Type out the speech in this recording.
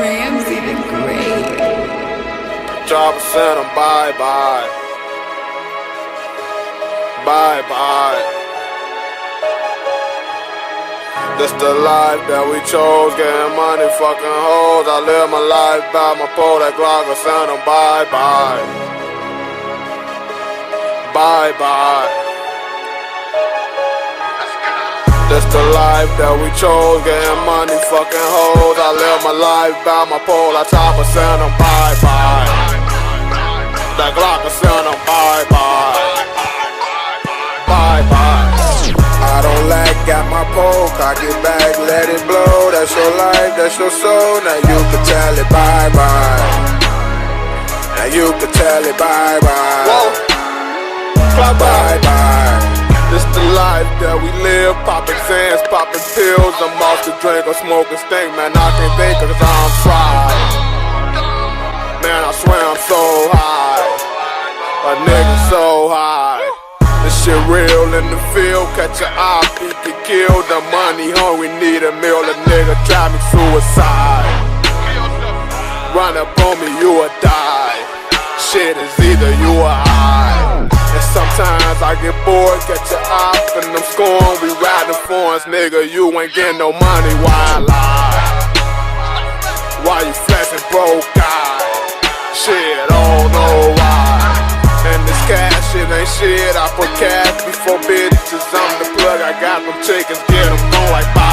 Ramsey the Great. Drop a send 'em bye-bye. Bye-bye. This the life that we chose, getting money, fucking hoes. I live my life by my pole, that Glock will send 'em bye-bye. Bye-bye. This the life that we chose, getting money, fucking hoes. I live my life by my pole, I top a send 'em bye-bye. That Glock will send 'em bye-bye. Bye-bye. I don't like, got my pole, cock it back, let it blow. That's your life, that's your soul. Now you can tell it bye-bye. Now you can tell it bye-bye. Whoa. Bye-bye. This the life that we live, poppin' Zans, poppin' pills. I'm off the drink or smoking stink, man, I can't think cause I'm fried. Man, I swear I'm so high, a nigga so high. This shit real in the field, catch your eye, he get killed. The money hungry, need a meal, a nigga drive me suicide. Run up on me, you or die. Shit is either you or I. And sometimes I get bored, catch your eye, and I'm scoring. We riding foreigns, nigga, you ain't getting no money, why I lie? Why you flexing broke eye? Shit, I don't know why. And this cash shit ain't shit, I put cash before bitches. I'm the plug, I got them chickens, get them going like bye.